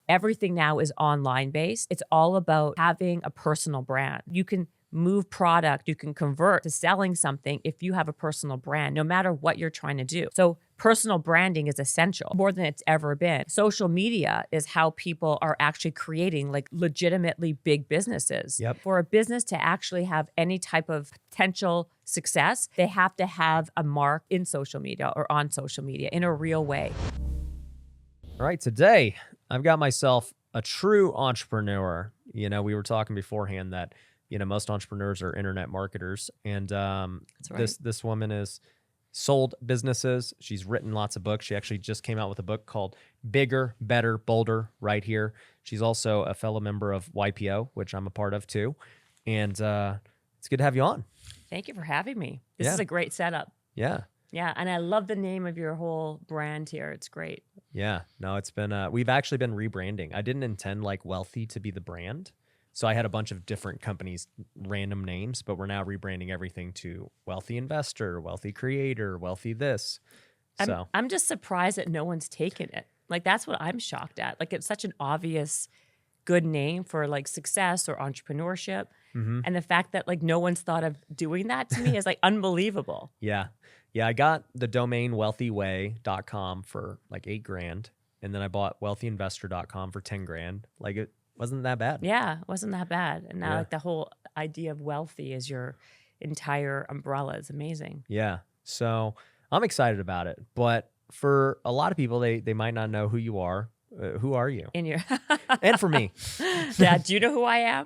everything now is online based. It's all about having a personal brand. You can move product, you can convert to selling something if you have a personal brand, no matter what you're trying to do. So personal branding is essential more than it's ever been. Social media is how people are actually creating like legitimately big businesses. Yep. For a business to actually have any type of potential success, they have to have a mark in social media or on social media in a real way. All right, today I've got myself a true entrepreneur. You know, we were talking beforehand that, you know, most entrepreneurs are internet marketers. And That's right. this woman is sold businesses. She's written lots of books. She actually just came out with a book called Bigger, Better, Bolder right here. She's also a fellow member of YPO, which I'm a part of too. And it's good to have you on. Thank you for having me. This Yeah. is a great setup. Yeah. Yeah, and I love the name of your whole brand here. It's great. Yeah. No, it's been, we've actually been rebranding. I didn't intend like Wealthy to be the brand. So I had a bunch of different companies, random names, but we're now rebranding everything to Wealthy Investor, Wealthy Creator, Wealthy this. So I'm just surprised that no one's taken it. Like, that's what I'm shocked at. Like, it's such an obvious good name for like success or entrepreneurship. mm-hmm. And the fact that like no one's thought of doing that to me is like unbelievable. Yeah. Yeah. I got the domain wealthyway.com for like $8,000. And then I bought wealthyinvestor.com for $10,000. Like it wasn't that bad. Yeah, it wasn't that bad. And now Yeah. like the whole idea of wealthy is your entire umbrella is amazing. Yeah. So I'm excited about it. But for a lot of people, they might not know who you are. Who are you? In your And for me. Yeah, do you know who I am?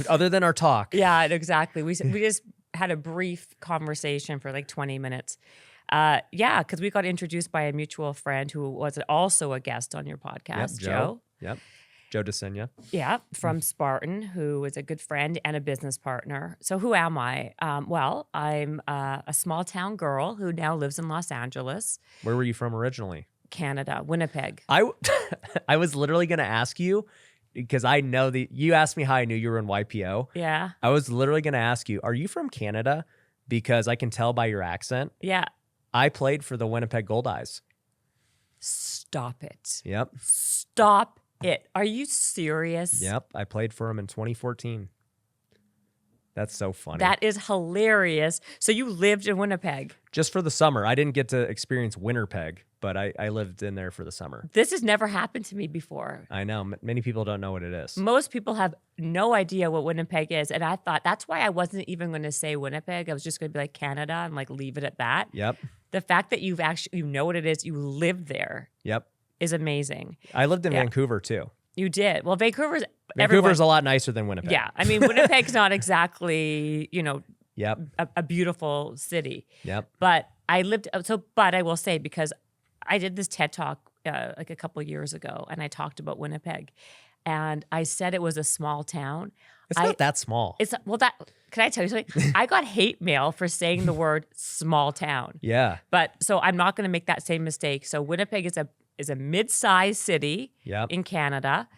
Other than our talk. Yeah, exactly. We just had a brief conversation for like 20 minutes. Yeah, because we got introduced by a mutual friend who was also a guest on your podcast, Joe. Yep. Joe DeSenia. Yeah, from Spartan, who is a good friend and a business partner. So who am I? Well, I'm a small town girl who now lives in Los Angeles, Where were you from originally? Canada, Winnipeg. I was literally going to ask you because I know that you asked me how I knew you were in YPO. Yeah. I was literally going to ask you, are you from Canada? Because I can tell by your accent. Yeah. I played for the Winnipeg Goldeyes. Stop it. Yep. Stop it. Are you serious? Yep. I played for him in 2014. That's so funny. That is hilarious. So you lived in Winnipeg. Just for the summer. I didn't get to experience Winterpeg, but I lived in there for the summer. This has never happened to me before. I know. Many people don't know what it is. Most people have no idea what Winnipeg is. And I thought that's why I wasn't even going to say Winnipeg. I was just going to be like Canada and like leave it at that. Yep. The fact that you know what it is, you lived there Yep. is amazing. I lived in Vancouver too. You did. Well, Vancouver's a lot nicer than Winnipeg. Yeah. I mean, Winnipeg's not exactly, Yep. a beautiful city. Yep. But but I will say, because I did this TED Talk like a couple of years ago, and I talked about Winnipeg, and I said it was a small town. It's not that small. Can I tell you something? I got hate mail for saying the word small town. Yeah. But so I'm not going to make that same mistake. So Winnipeg is a mid-sized city in Canada,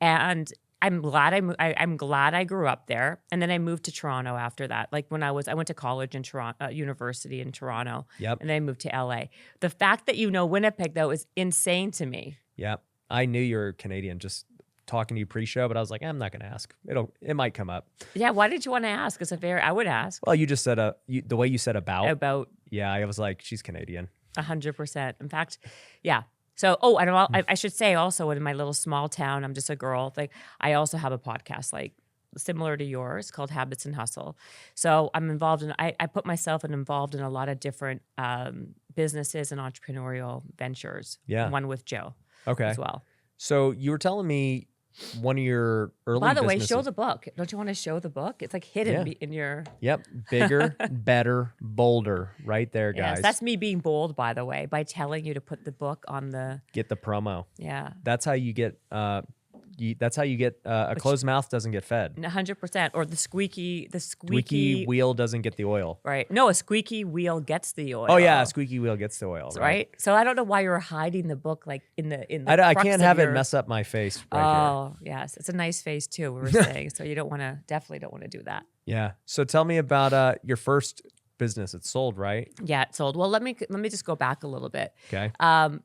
and I'm glad I'm glad I grew up there. And then I moved to Toronto after that. Like when I went to college in Toronto, university in Toronto. Yep. And then I moved to LA. The fact that you know Winnipeg though is insane to me. Yep. I knew you were Canadian just talking to you pre-show, but I was like, I'm not going to ask. It might come up. Yeah. Why did you want to ask? I would ask. Well, you just said the way you said about. Yeah, I was like, she's Canadian. 100%. In fact, yeah. So, and I should say also, in my little small town, I'm just a girl. Like, I also have a podcast, like similar to yours, called Habits and Hustle. So I'm involved in. I put myself involved in a lot of different businesses and entrepreneurial ventures. Yeah. One with Joe. Okay. As well. So you were telling me one of your early. By the way, businesses. show the book. Don't you want to show the book? It's like hidden in your. Yep. Bigger, better, bolder. Right there, guys. Yes, that's me being bold, by the way, by telling you to put the book on the. Get the promo. Yeah. That's how you get. That's how you get a closed mouth doesn't get fed. 100%. Or the squeaky wheel doesn't get the oil. Right. No, a squeaky wheel gets the oil. Oh yeah, a squeaky wheel gets the oil. Right. So I don't know why you're hiding the book like in the. I can't have it mess up my face. Right here. Yes, it's a nice face too. We were saying, so you definitely don't want to do that. Yeah. So tell me about your first business. It sold, right? Yeah, it sold. Well, let me just go back a little bit. Okay.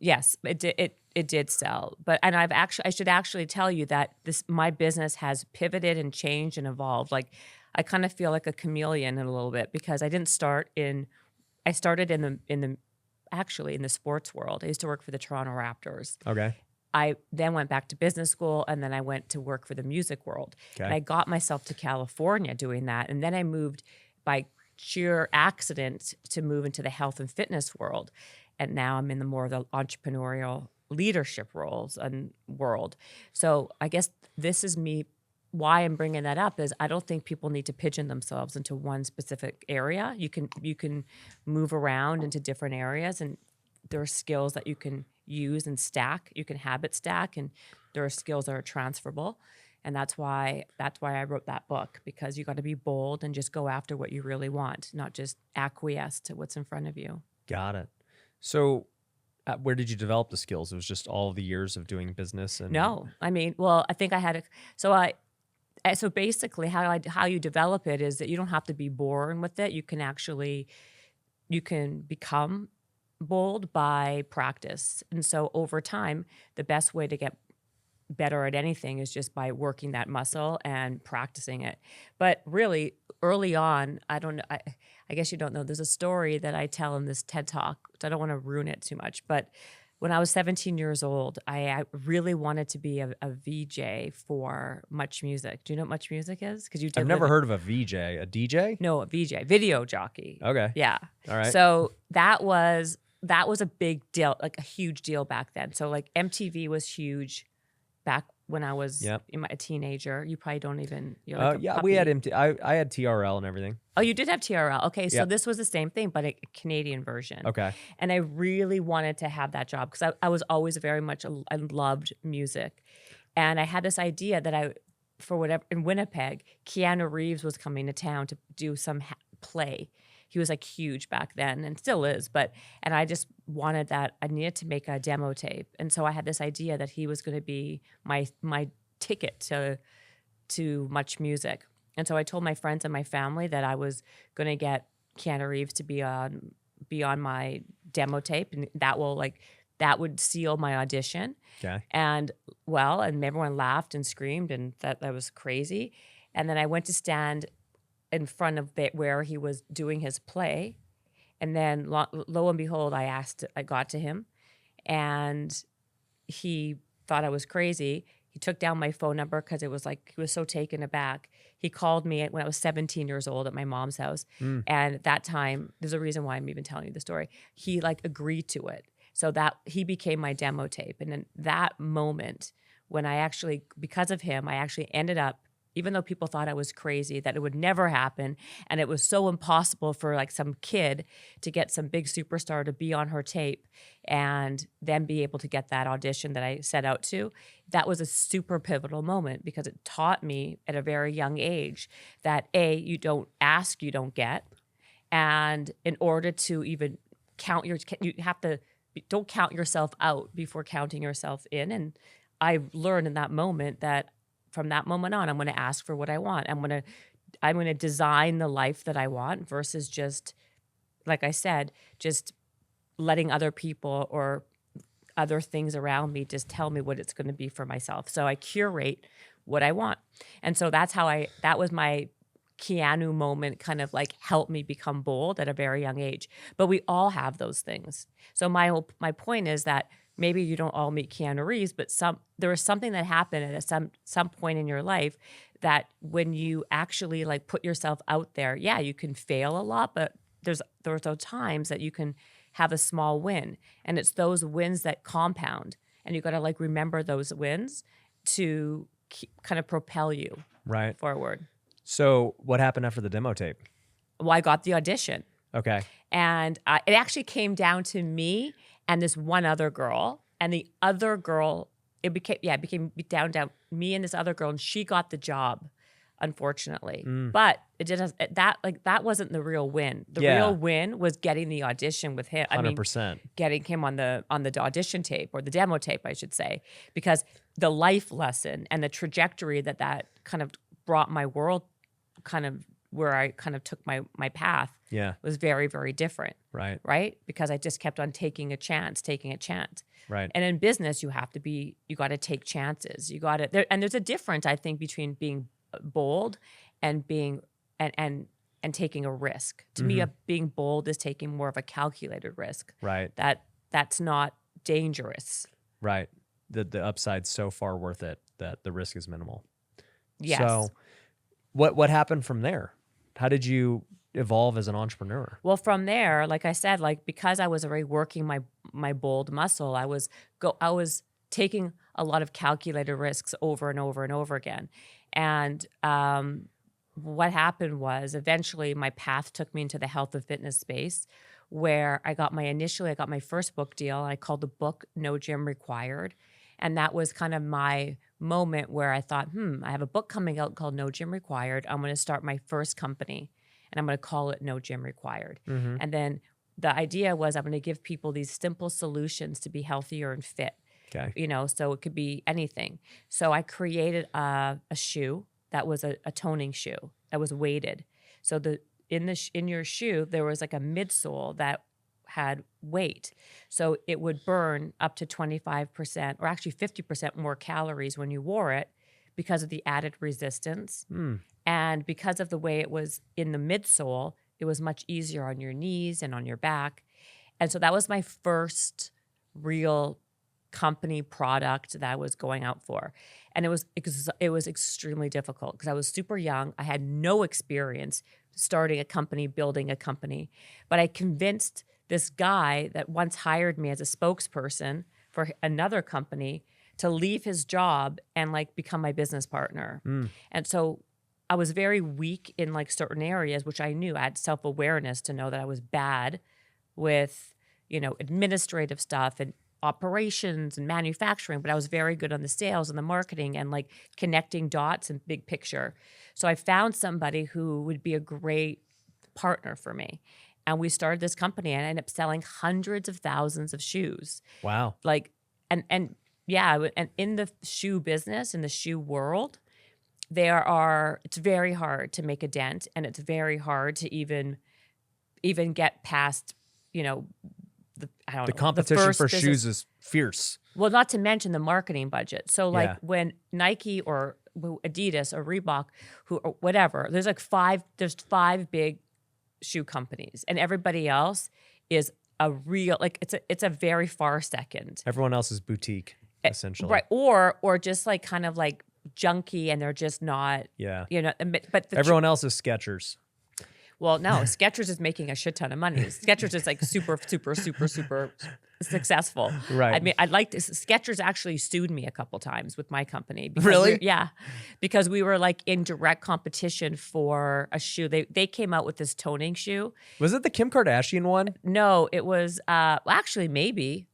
Yes, it It did sell, and I should actually tell you that my business has pivoted and changed and evolved. Like, I kind of feel like a chameleon in a little bit, because I started actually in the sports world. I used to work for the Toronto Raptors. Okay. I then went back to business school, and then I went to work for the music world. Okay. And I got myself to California doing that. And then I moved by sheer accident to move into the health and fitness world. And now I'm in the more of the entrepreneurial leadership roles and world. So I guess this is me. Why I'm bringing that up is I don't think people need to pigeon themselves into one specific area. You can move around into different areas, and there are skills that you can use and stack. You can habit stack, and there are skills that are transferable. And that's why I wrote that book, because you got to be bold and just go after what you really want, not just acquiesce to what's in front of you. Got it. So where did you develop the skills? It was just all the years of doing business? And No, I mean, well, I think I had so basically how you develop it is that you don't have to be born with it. You can become bold by practice. And so over time, the best way to get better at anything is just by working that muscle and practicing it. But really, early on, I don't know, I guess you don't know, there's a story that I tell in this TED Talk, which I don't want to ruin it too much, but when I was 17 years old, I really wanted to be a VJ for Much Music. Do you know what Much Music is? Because I've never heard of a VJ, a DJ? No, a VJ, video jockey. Okay. Yeah. All right. So that was a big deal, like a huge deal back then. So like MTV was huge back when I was a teenager. You probably don't even. You're like yeah, we had I had TRL and everything. Oh, you did have TRL. Okay, so Yep. this was the same thing, but a Canadian version. Okay. And I really wanted to have that job because I was always very much, I loved music. And I had this idea that for whatever, in Winnipeg, Keanu Reeves was coming to town to do some play. He was like huge back then and still is, and I just wanted that. I needed to make a demo tape. And so I had this idea that he was going to be my ticket to Much Music. And so I told my friends and my family that I was going to get Keanu Reeves to be on my demo tape, and that would seal my audition. Okay. And everyone laughed and screamed and thought that was crazy. And then I went to stand in front of where he was doing his play. And then lo and behold, I got to him, and he thought I was crazy. He took down my phone number because it was like, he was so taken aback. He called me when I was 17 years old at my mom's house. And at that time, there's a reason why I'm even telling you the story. He agreed to it. So that he became my demo tape. And then that moment when because of him, I actually ended up, even though people thought I was crazy, that it would never happen, and it was so impossible for some kid to get some big superstar to be on her tape and then be able to get that audition that I set out to, that was a super pivotal moment because it taught me at a very young age that you don't ask, you don't get. And in order to even don't count yourself out before counting yourself in. And I learned in that moment that from that moment on, I'm going to ask for what I want. I'm going to design the life that I want versus just, like I said, just letting other people or other things around me just tell me what it's going to be for myself. So I curate what I want. And so that was my Keanu moment, kind of helped me become bold at a very young age. But we all have those things. So my point is that maybe you don't all meet Keanu Reeves, but there was something that happened at some point in your life that when you actually put yourself out there, you can fail a lot, but there's those times that you can have a small win, and it's those wins that compound, and you got to remember those wins to kind of propel you forward. So what happened after the demo tape? Well, I got the audition. Okay. And it actually came down to me and this one other girl, and the other girl, it became down me and this other girl, and she got the job, unfortunately. But that wasn't the real win. The real win was getting the audition with him. 100%. Getting him on the audition tape, or the demo tape, I should say, because the life lesson and the trajectory that kind of brought my world kind of where I kind of took my path Yeah. was very, very different. Right. Right. Because I just kept on taking a chance. Right. And in business, you got to take chances. And there's a difference, I think, between being bold and being, and taking a risk. To me, being bold is taking more of a calculated risk. Right. That's not dangerous. Right. The upside's so far worth it that the risk is minimal. Yes. So what happened from there? How did you evolve as an entrepreneur? Well, from there, like I said, like because I was already working my bold muscle, I was taking a lot of calculated risks over and over and over again. And what happened was eventually my path took me into the health and fitness space, where I got my first book deal. I called the book No Gym Required. And that was kind of my moment where I thought, I have a book coming out called No Gym Required. I'm going to start my first company and I'm going to call it No Gym Required. And then the idea was I'm going to give people these simple solutions to be healthier and fit. Okay. So it could be anything. So I created a shoe that was a toning shoe that was weighted. So in your shoe, there was like a midsole that had weight. So it would burn up to 25% or actually 50% more calories when you wore it because of the added resistance. And because of the way it was in the midsole, it was much easier on your knees and on your back. And so that was my first real company product that I was going out for. And it was extremely difficult because I was super young. I had no experience starting a company, building a company. But I convinced this guy that once hired me as a spokesperson for another company to leave his job and like become my business partner. And so I was very weak in like certain areas, which I knew. I had self-awareness to know that I was bad with, administrative stuff and operations and manufacturing, but I was very good on the sales and the marketing and like connecting dots and big picture. So I found somebody who would be a great partner for me. And we started this company and I ended up selling hundreds of thousands of shoes. Wow. And in the shoe business, in the shoe world, it's very hard to make a dent, and it's very hard to even get past, the competition for shoes is fierce. Well, not to mention the marketing budget. So when Nike or Adidas or Reebok, or whatever, there's five big shoe companies, and everybody else is a real, it's a very far second. Everyone else is boutique, essentially. Right. Or just like kind of like junky, and they're just not, but everyone else is Skechers. Well, no, Skechers is making a shit ton of money. Skechers is like super, super, super, super successful. Right. I mean, Skechers actually sued me a couple times with my company. Really? Because we were like in direct competition for a shoe. They came out with this toning shoe. Was it the Kim Kardashian one? No, it was, actually maybe.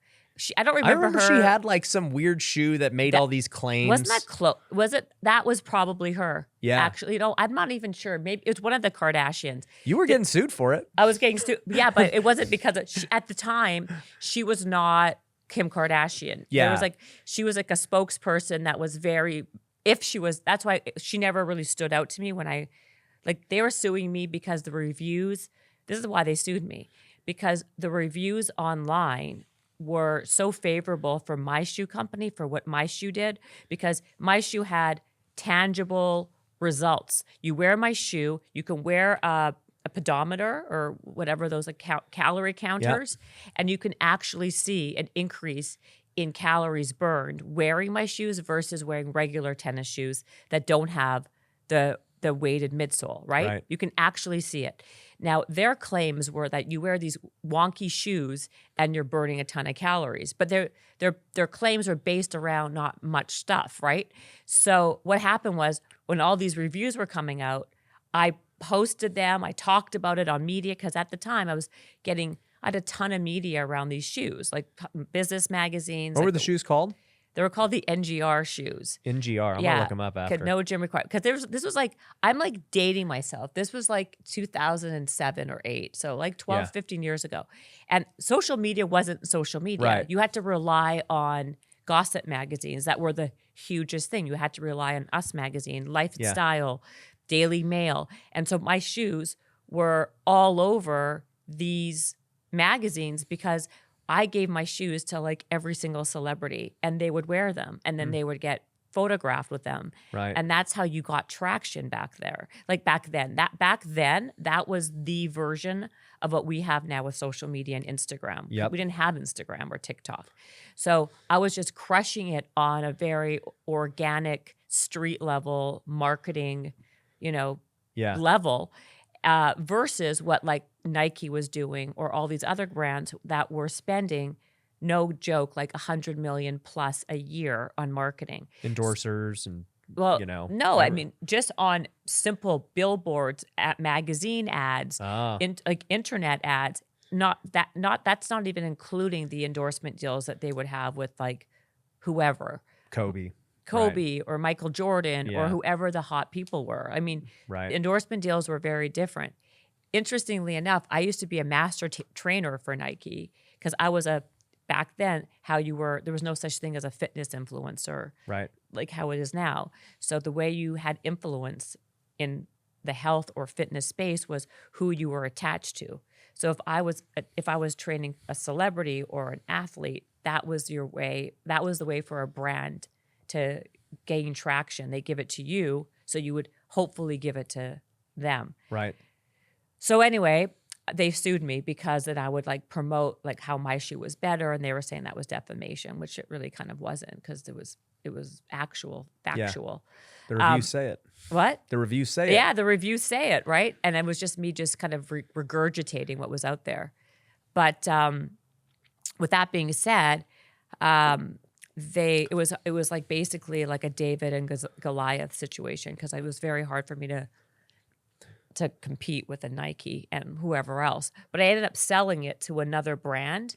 I don't remember. I remember her. she had like some weird shoe that made all these claims. Wasn't that close? Was it? That was probably her. Yeah. Actually, I'm not even sure. Maybe it was one of the Kardashians. You were getting sued for it. I was getting sued. Yeah, but it wasn't because at the time she was not Kim Kardashian. Yeah. She was like a spokesperson that was very. That's why she never really stood out to me when they were suing me because the reviews. This is why they sued me, because the reviews online were so favorable for my shoe company, for what my shoe did, because my shoe had tangible results. You wear my shoe, you can wear a pedometer or whatever those calorie counters, and you can actually see an increase in calories burned wearing my shoes versus wearing regular tennis shoes that don't have the weighted midsole, right? You can actually see it. Now, their claims were that you wear these wonky shoes and you're burning a ton of calories, but their claims were based around not much stuff, right? So what happened was when all these reviews were coming out, I posted them, I talked about it on media, because at the time I had a ton of media around these shoes, like business magazines. What were the shoes called? They were called the NGR shoes. NGR. I'm going to look them up after. No gym required. Because this was like, I'm like dating myself. This was like 2007 or 8. So like 12, 15 years ago. And social media wasn't social media. Right. You had to rely on gossip magazines that were the hugest thing. You had to rely on Us Magazine, Life and Style, Daily Mail. And so my shoes were all over these magazines because I gave my shoes to like every single celebrity and they would wear them and then they would get photographed with them. Right. And that's how you got traction back there. Like back then, that was the version of what we have now with social media and Instagram. Yep. We didn't have Instagram or TikTok. So I was just crushing it on a very organic street level marketing, Yeah. level, versus what like Nike was doing or all these other brands that were spending, no joke, like 100 million plus a year on marketing. Endorsers and, Well, no, I every- mean, just on simple billboards, at magazine ads, Ah, like internet ads, that's not even including the endorsement deals that they would have with like whoever, Kobe. Kobe or Michael Jordan or Yeah. whoever the hot people were. I mean, Right. endorsement deals were very different. Interestingly enough, I used to be a master trainer for Nike because I was back then, there was no such thing as a fitness influencer Right. like how it is now. So the way you had influence in the health or fitness space was who you were attached to. So if I was training a celebrity or an athlete, that was the way for a brand to gain traction. They give it to you, so you would hopefully give it to them. Right. So anyway, they sued me because that I would like promote like how my shoe was better, and they were saying that was defamation, which it really kind of wasn't because it was factual. The reviews say it. What? The reviews say it. Yeah, the reviews say it, right? And it was just me just kind of regurgitating what was out there. But with that being said, it was like basically like a David and Goliath situation because it was very hard for me to compete with a Nike and whoever else. But I ended up selling it to another brand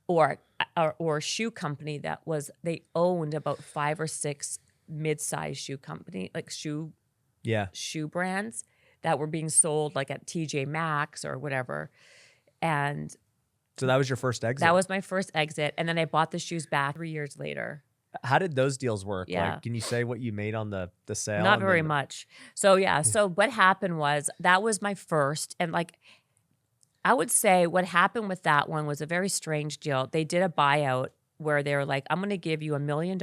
or a shoe company they owned about 5 or 6 mid-sized shoe company, like shoe brands that were being sold like at TJ Maxx or whatever. And So that was your first exit. that was my first exit. And then I bought the shoes back 3 years later. How did those deals work? Yeah. Like, can you say what you made on the sale? Not and very then- much. So yeah, so what happened was that was my first, and like I would say what happened with that one was a very strange deal. They did a buyout where they were like, I'm going to give you $1 million.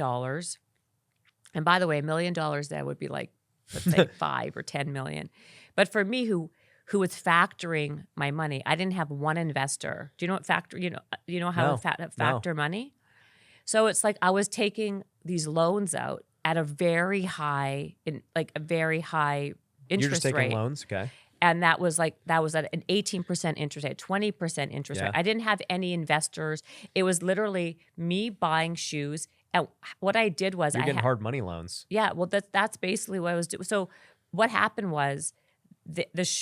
And by the way, $1 million that would be like, let's say 5 or 10 million. But for me, who was factoring my money, I didn't have one investor. Do you know what factor? You know how No. to factor money? So it's like I was taking these loans out at a very high, interest You're just taking rate. loans? Okay. And that was at an 18% interest rate, 20% interest Yeah. rate. I didn't have any investors. It was literally me buying shoes. And what I did was You're getting hard money loans. yeah, well, that's basically what I was doing. So what happened was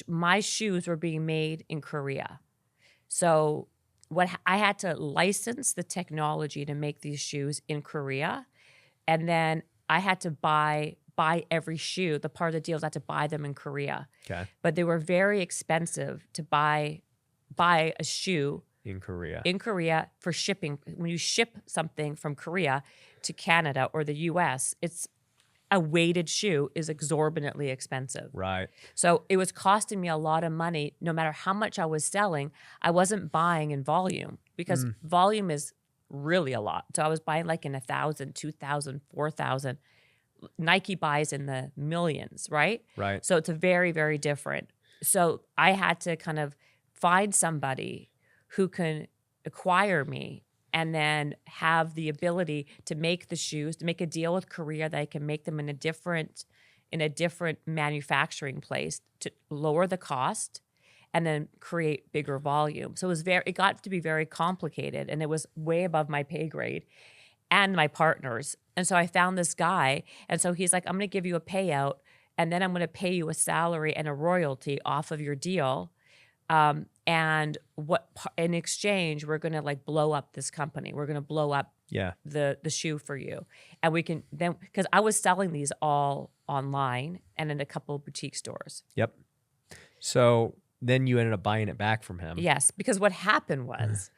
my shoes were being made in Korea. So I had to license the technology to make these shoes in Korea, and then I had to buy every shoe. The part of the deal is I had to buy them in Korea. Okay. But they were very expensive to buy a shoe In Korea. in Korea for shipping. When you ship something from Korea to Canada or the US, a weighted shoe is exorbitantly expensive. Right. So it was costing me a lot of money. No matter how much I was selling, I wasn't buying in volume because volume is really a lot. So I was buying like in 1,000, 2,000, 4,000. Nike buys in the millions, right? Right. So it's a very, very different. So I had to kind of find somebody who can acquire me and then have the ability to make the shoes, to make a deal with Korea that I can make them in a different manufacturing place to lower the cost and then create bigger volume. So it got to be very complicated, and it was way above my pay grade and my partners. And so I found this guy, and so he's like, I'm going to give you a payout, and then I'm going to pay you a salary and a royalty off of your deal. And in exchange, we're going to like blow up this company. We're going to blow up Yeah. the shoe for you. And we can then, because I was selling these all online and in a couple of boutique stores. Yep. So then you ended up buying it back from him. Yes, because what happened was,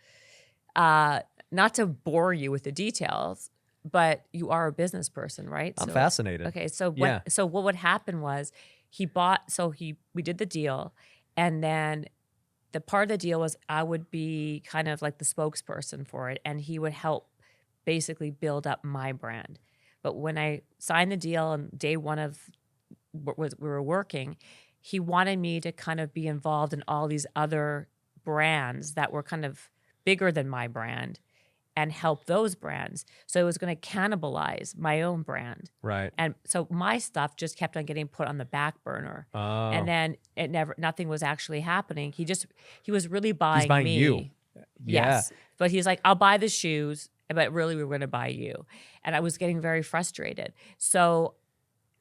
not to bore you with the details, but you are a business person, right? I'm fascinated. Okay, so Yeah. what would happen was we did the deal, and then the part of the deal was I would be kind of like the spokesperson for it, and he would help basically build up my brand. But when I signed the deal on day one of we were working, he wanted me to kind of be involved in all these other brands that were kind of bigger than my brand and help those brands. So it was going to cannibalize my own brand. Right. And so my stuff just kept on getting put on the back burner. Oh. And then nothing was actually happening. He was really buying He's buying me. you. Yeah. Yes. But he's like, I'll buy the shoes, but really we were going to buy you. And I was getting very frustrated. So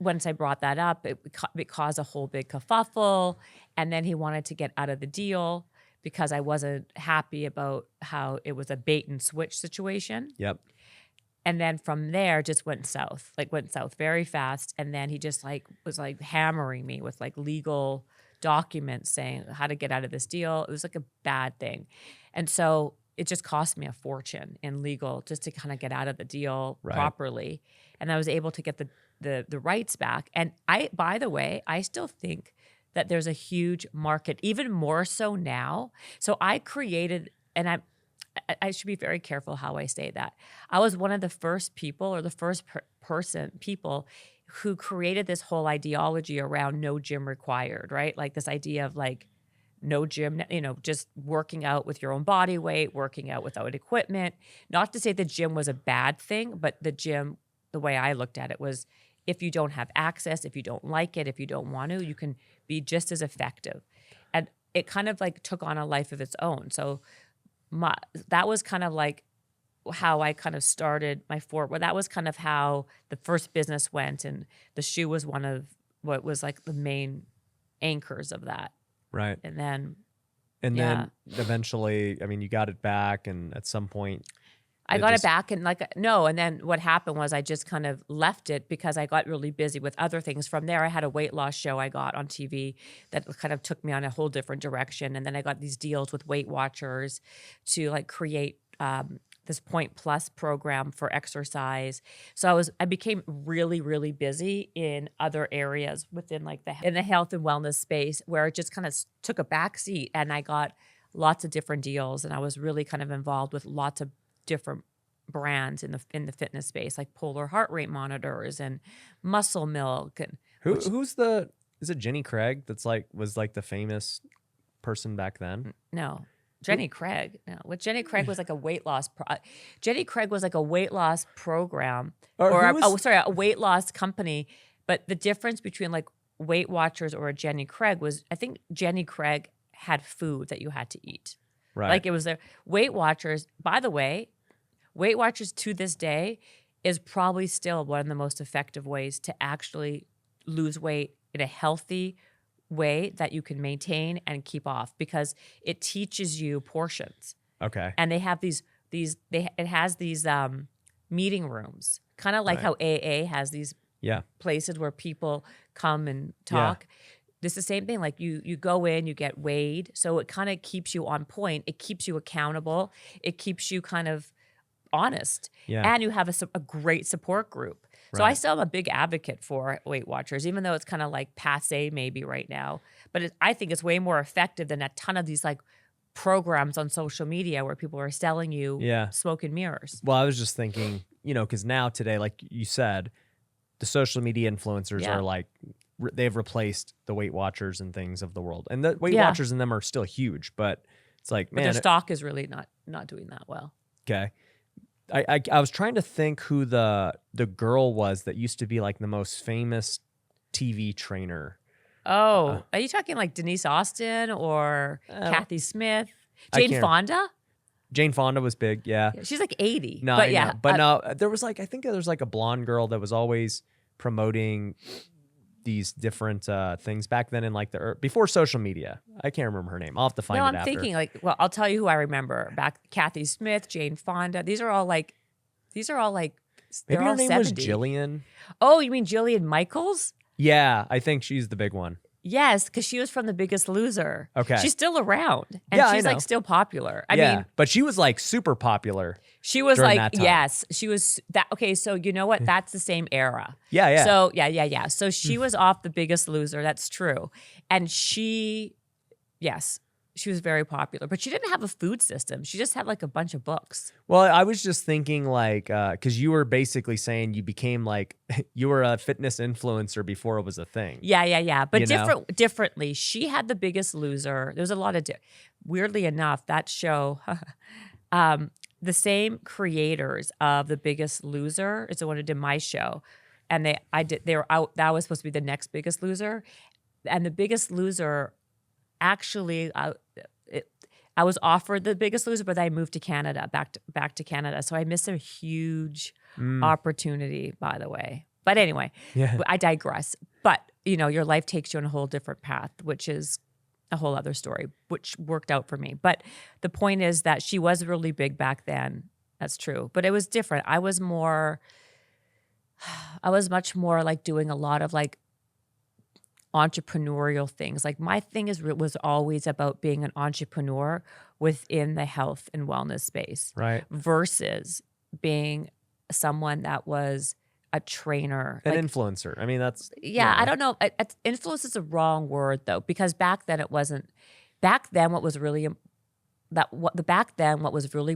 once I brought that up, it caused a whole big kerfuffle. And then he wanted to get out of the deal because I wasn't happy about how it was a bait and switch situation. Yep. And then from there, just went south very fast. And then he just was hammering me with legal documents saying how to get out of this deal. It was like a bad thing. And so it just cost me a fortune in legal just to kind of get out of the deal properly. And I was able to get the rights back. And by the way, I still think that there's a huge market, even more so now. So I created, and I should be very careful how I say that. I was one of the first people, or the first people who created this whole ideology around no gym required, right? Like this idea of no gym, just working out with your own body weight, working out without equipment. Not to say the gym was a bad thing, but the gym, the way I looked at it was, if you don't have access, if you don't like it, if you don't want to, you can be just as effective. And it kind of took on a life of its own. So that was kind of how I kind of started that was kind of how the first business went. And the shoe was one of what was the main anchors of that. Right. And then eventually, you got it back, and at some point I got it back, and and then what happened was I just kind of left it because I got really busy with other things. From there, I had a weight loss show I got on TV that kind of took me on a whole different direction. And then I got these deals with Weight Watchers to create this Point Plus program for exercise. So I became really, really busy in other areas within in the health and wellness space, where it just kind of took a back seat, and I got lots of different deals, and I was really kind of involved with lots of different brands in the fitness space, like Polar heart rate monitors and Muscle Milk. And is it Jenny Craig that's was the famous person back then? No. Jenny Craig. No. What Jenny Craig was a weight loss Jenny Craig was a weight loss program a weight loss company. But the difference between Weight Watchers or a Jenny Craig was, I think Jenny Craig had food that you had to eat. Right. It was their Weight Watchers. By the way, Weight Watchers to this day is probably still one of the most effective ways to actually lose weight in a healthy way that you can maintain and keep off, because it teaches you portions. Okay. And they have it has these meeting rooms, kind of like how AA has these places where people come and talk. Yeah. This is the same thing. You go in, you get weighed. So it kind of keeps you on point. It keeps you accountable. It keeps you kind of honest. Yeah. And you have a great support group. So I still am a big advocate for Weight Watchers, even though it's kind of passe maybe right now. But I think it's way more effective than a ton of these programs on social media where people are selling you smoke and mirrors. Well, I was just thinking, because now today, like you said, the social media influencers are they've replaced the Weight Watchers and things of the world. And the Weight Watchers in them are still huge, but it's man. But their stock is really not doing that well. Okay. I was trying to think who the girl was that used to be the most famous TV trainer. Oh, are you talking Denise Austin or Kathy Smith? Jane Fonda? Jane Fonda was big, yeah. She's 80. No, but yeah. But no, there was I think there was a blonde girl that was always promoting these different things back then in before social media. I can't remember her name. I'll have to find it after. No, I'm thinking I'll tell you who I remember. Back Kathy Smith, Jane Fonda. These are all maybe her name 70. was Jillian. Oh, you mean Jillian Michaels? Yeah, I think she's the big one. Yes, because she was from The Biggest Loser. Okay. She's still around. And Yeah, I she's know. like still popular. I mean, but she was like super popular. she was during like, that time. yes, she was that. Okay, so you know what? That's the same era. Yeah. So yeah. So she was off The Biggest Loser. That's true. And she was very popular, but she didn't have a food system. She just had like a bunch of books. Well, I was just thinking like, because you were basically saying you became like, you were a fitness influencer before it was a thing. Yeah. But You know? differently. She had The Biggest Loser. There was a lot of, weirdly enough, that show, the same creators of The Biggest Loser is the one who did my show. And they were out, that was supposed to be the next Biggest Loser. And The Biggest Loser, actually, I was offered The Biggest Loser, but I moved to Canada, back to Canada. So I missed a huge opportunity, by the way. But anyway, I digress. But, your life takes you on a whole different path, which is a whole other story, which worked out for me. But the point is that she was really big back then. That's true. But it was different. I was much more like doing a lot of like entrepreneurial things. Like my thing was always about being an entrepreneur within the health and wellness space, Right. versus being someone that was a trainer, An like, influencer. I mean, that's I don't know. Influence is a wrong word though, because back then it wasn't. Back then, what was really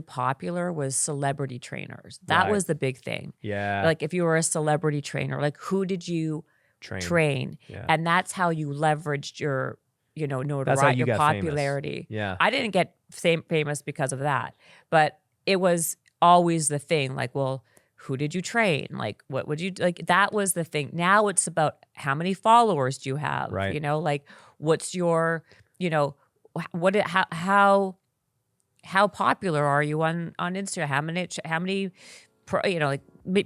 popular was celebrity trainers. That Right. was the big thing. Yeah. Like if you were a celebrity trainer, like who did you train? Yeah. And that's how you leveraged your, notoriety, That's how you your got famous. popularity. Yeah. I didn't get famous because of that, but it was always the thing. Like, well, who did you train? Like, what would you like? That was the thing. Now it's about how many followers do you have? Right. Like what's your, how popular are you on Instagram? How many,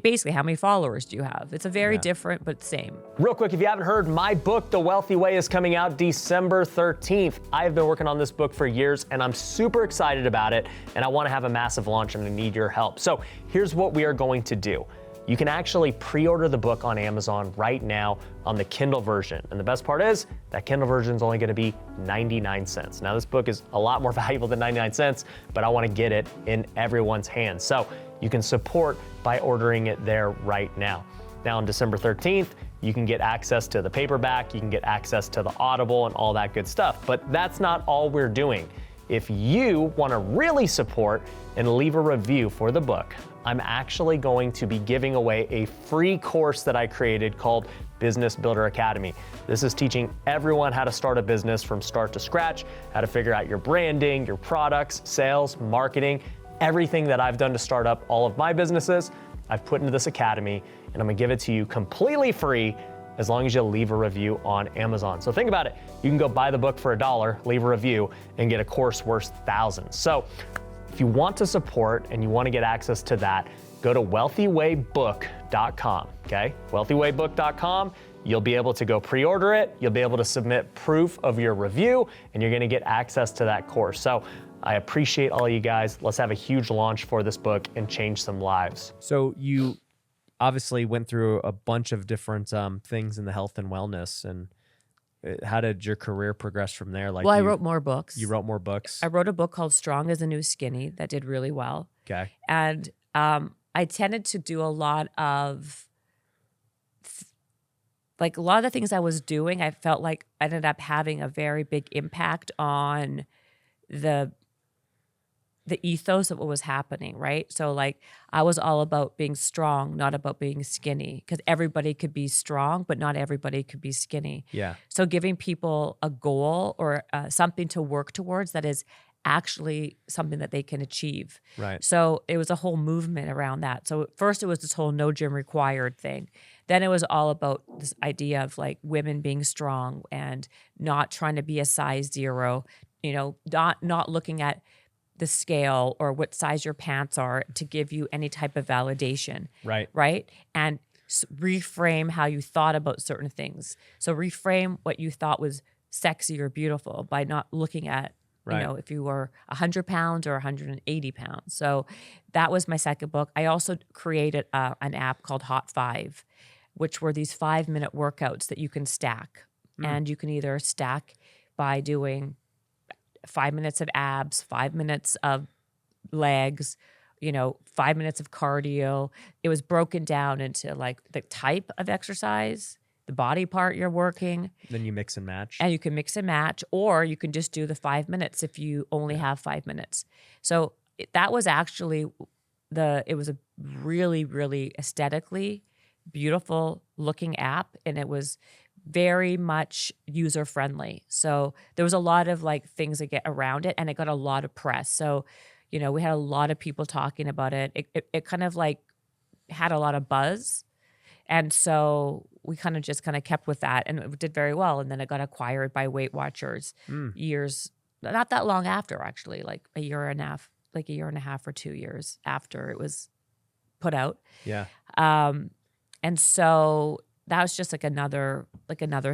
basically how many followers do you have? It's a very different, but same. Real quick, if you haven't heard, my book, The Wealthy Way, is coming out December 13th. I have been working on this book for years and I'm super excited about it. And I want to have a massive launch. I'm going to need your help. So here's what we are going to do. You can actually pre-order the book on Amazon right now on the Kindle version. And the best part is that Kindle version is only going to be 99 cents. Now this book is a lot more valuable than 99 cents, but I want to get it in everyone's hands. So you can support by ordering it there right now. Now on December 13th, you can get access to the paperback, you can get access to the Audible and all that good stuff. But that's not all we're doing. If you want to really support and leave a review for the book, I'm actually going to be giving away a free course that I created called Business Builder Academy. This is teaching everyone how to start a business from start to scratch, how to figure out your branding, your products, sales, marketing, everything that I've done to start up all of my businesses. I've put into this academy and I'm gonna give it to you completely free as long as you leave a review on Amazon. So think about it. You can go buy the book for $1, leave a review, and get a course worth thousands. So if you want to support and you want to get access to that, go to wealthywaybook.com, okay? wealthywaybook.com. You'll be able to go pre-order it. You'll be able to submit proof of your review, and you're going to get access to that course. So I appreciate all you guys. Let's have a huge launch for this book and change some lives. So you obviously went through a bunch of different things in the health and wellness, and how did your career progress from there? Like, I wrote more books. You wrote more books? I wrote a book called Strong as the New Skinny that did really well. Okay. And I tended to do a lot of, a lot of the things I was doing, I felt like I ended up having a very big impact on the ethos of what was happening, right? So like I was all about being strong, not about being skinny, because everybody could be strong, but not everybody could be skinny. Yeah. So giving people a goal or something to work towards that is actually something that they can achieve. Right. So it was a whole movement around that. So first it was this whole no gym required thing. Then it was all about this idea of like women being strong and not trying to be a size 0, not looking at the scale or what size your pants are to give you any type of validation. Right. Right. And reframe how you thought about certain things. So reframe what you thought was sexy or beautiful by not looking at, if you were 100 pounds or 180 pounds. So that was my second book. I also created an app called Hot 5, which were these 5-minute workouts that you can stack. And you can either stack by doing 5 minutes of abs, 5 minutes of legs, 5 minutes of cardio. It was broken down into like the type of exercise, the body part you're working. Then you mix and match. And you can mix and match, or you can just do the 5 minutes if you only have 5 minutes. So that was actually it was a really, really aesthetically beautiful looking app, and it was very much user friendly. So there was a lot of like things that get around it, and it got a lot of press. So, we had a lot of people talking about it. It kind of like had a lot of buzz. And so we kind of kept with that, and it did very well. And then it got acquired by Weight Watchers years, not that long after, actually, like a year and a half or 2 years after it was put out. Yeah. And so that was just like another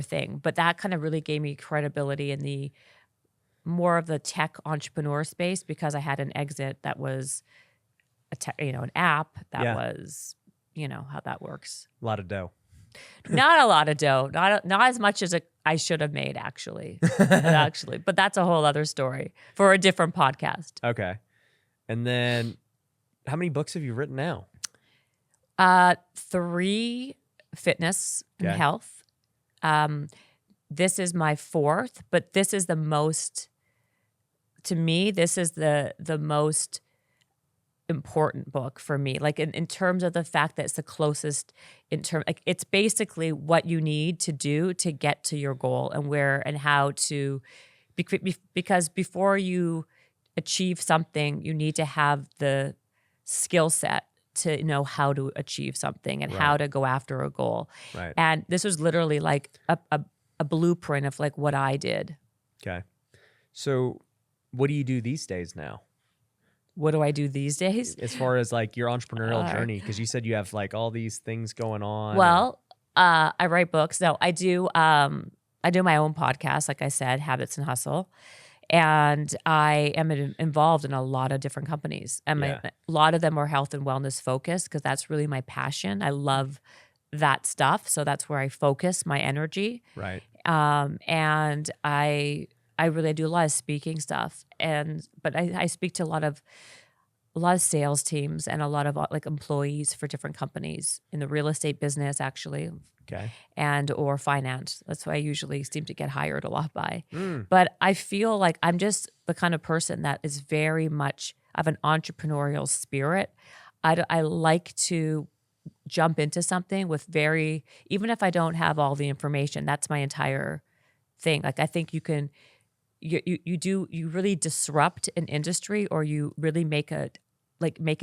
thing. But that kind of really gave me credibility in the more of the tech entrepreneur space, because I had an exit that was an app that was, how that works. A lot of dough. Not a lot of dough. Not as much as I should have made, actually. But that's a whole other story for a different podcast. Okay. And then how many books have you written now? 3 fitness and health. This is my 4th, but this is the most, to me, this is the most important book for me. Like in terms of the fact that it's the closest like it's basically what you need to do to get to your goal, and where and how to, because before you achieve something, you need to have the skill set to know how to achieve something and how to go after a goal. Right. And this was literally like a blueprint of like what I did. Okay. So what do you do these days now? What do I do these days? As far as like your entrepreneurial journey, because you said you have like all these things going on. Well, I write books. No, I do my own podcast, like I said, Habits and Hustle. And I am involved in a lot of different companies. And a lot of them are health and wellness focused, because that's really my passion. I love that stuff. So that's where I focus my energy. Right. And I really do a lot of speaking stuff. But I speak to a lot of sales teams and a lot of like employees for different companies in the real estate business, actually. Okay. And or finance. That's why I usually seem to get hired a lot by. But I feel like I'm just the kind of person that is very much of an entrepreneurial spirit. I like to jump into something with even if I don't have all the information, that's my entire thing. Like I think you really disrupt an industry, or you really make a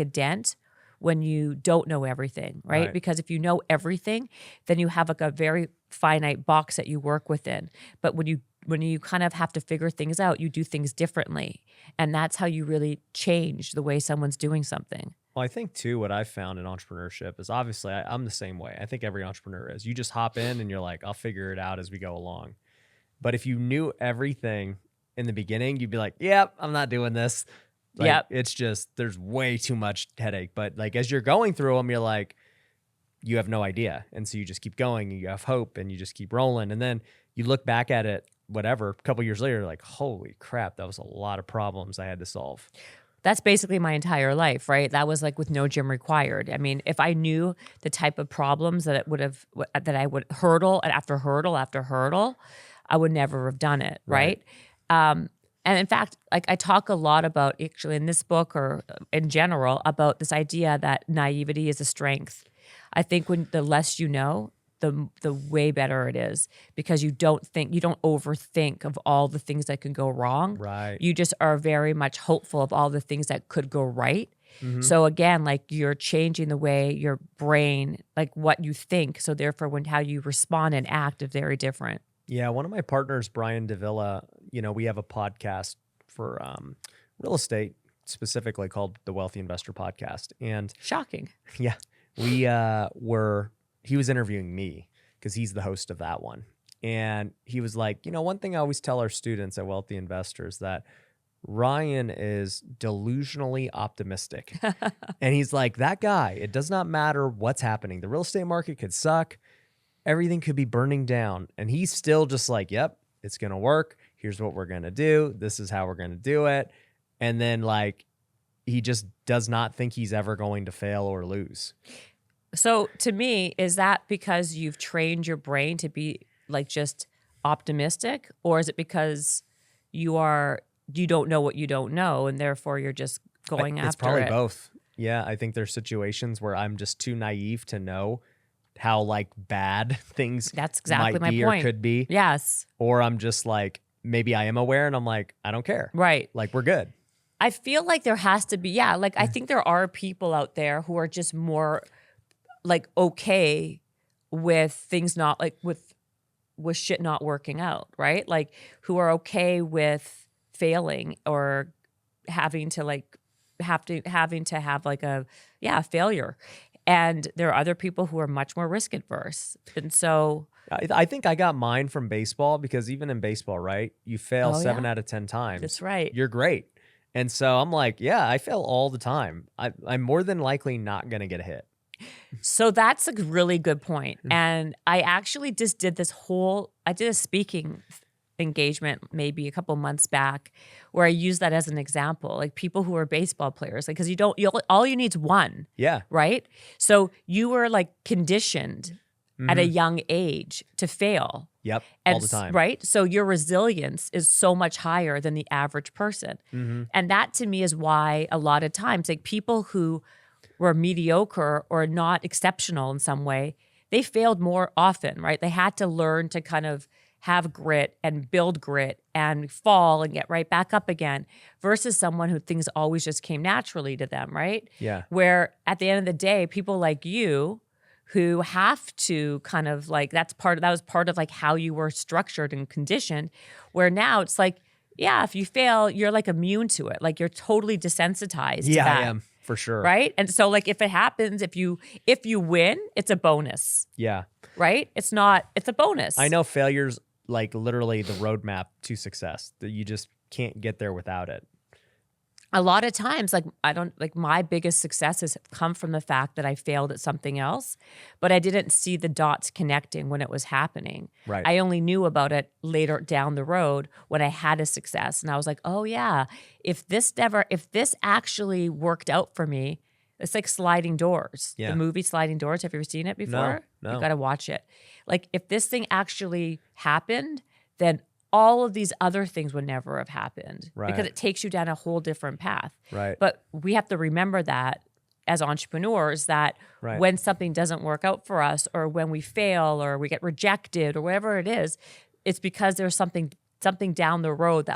dent when you don't know everything, right? Because if you know everything, then you have like a very finite box that you work within. But when you kind of have to figure things out, you do things differently. And that's how you really change the way someone's doing something. Well, I think too, what I've found in entrepreneurship is obviously I'm the same way. I think every entrepreneur is. You just hop in and you're like, I'll figure it out as we go along. But if you knew everything in the beginning, you'd be like, yep, I'm not doing this. Like, it's just, there's way too much headache. But like, as you're going through them, you're like, you have no idea. And so you just keep going, and you have hope, and you just keep rolling. And then you look back at it, whatever, a couple years later, you're like, holy crap, that was a lot of problems I had to solve. That's basically my entire life, right? That was like with no gym required. I mean, if I knew the type of problems that I would hurdle after hurdle after hurdle, I would never have done it, right? And in fact, like I talk a lot about, actually in this book or in general, about this idea that naivety is a strength. I think when the less you know, the way better it is, because you don't overthink of all the things that can go wrong. Right. You just are very much hopeful of all the things that could go right. Mm-hmm. So again, like you're changing the way your brain, like what you think. So therefore, how you respond and act is very different. Yeah, one of my partners, Brian Davila, we have a podcast for real estate, specifically called the Wealthy Investor Podcast. And shocking. Yeah, he was interviewing me because he's the host of that one. And he was like, one thing I always tell our students at Wealthy Investors that Ryan is delusionally optimistic. And he's like, that guy, it does not matter what's happening. The real estate market could suck. everything could be burning down. And he's still just like, yep, it's going to work. Here's what we're going to do. This is how we're going to do it. And then like, he just does not think he's ever going to fail or lose. So to me, is that because you've trained your brain to be like just optimistic, or is it because you don't know what you don't know and therefore you're just going after it? It's probably both. Yeah, I think there's situations where I'm just too naive to know how like bad things That's exactly might my be point. or could be. Yes. Or I'm just like, maybe I am aware and I'm like, I don't care. Right. Like we're good. I feel like there has to be, like I think there are people out there who are just more like okay with things not like with shit not working out, right? Like who are okay with failing or having to have like a failure. And there are other people who are much more risk adverse. And so I think I got mine from baseball, because even in baseball, right? You fail 7 out of 10 times. That's right. You're great. And so I'm like, yeah, I fail all the time. I'm more than likely not going to get a hit. So that's a really good point. And I actually just did I did a speaking engagement maybe a couple months back where I used that as an example, like people who are baseball players, like, cause all you need is one. Yeah. Right. So you were like conditioned at a young age to fail. Yep. And all the time. Right. So your resilience is so much higher than the average person. And that to me is why a lot of times, like people who were mediocre or not exceptional in some way, they failed more often, right? They had to learn to kind of have grit and build grit and fall and get right back up again, versus someone who things always just came naturally to them, right? Yeah. Where at the end of the day, people like you who have to kind of like, that was part of like how you were structured and conditioned, where now it's like, yeah, if you fail, you're like immune to it. Like you're totally desensitized to that. I am for sure. Right. And so like if it happens, if you win, it's a bonus. Yeah. Right. It's a bonus. I know failure's like literally the roadmap to success, that you just can't get there without it. A lot of times, like my biggest successes have come from the fact that I failed at something else, but I didn't see the dots connecting when it was happening. Right. I only knew about it later down the road when I had a success. And I was like, oh yeah, if this actually worked out for me, it's like Sliding Doors. Yeah. The movie Sliding Doors. Have you ever seen it before? No. You got to watch it. Like if this thing actually happened, then all of these other things would never have happened, Right. because it takes you down a whole different path. Right. But we have to remember that as entrepreneurs, that Right. when something doesn't work out for us, or when we fail or we get rejected or whatever it is, it's because there's something down the road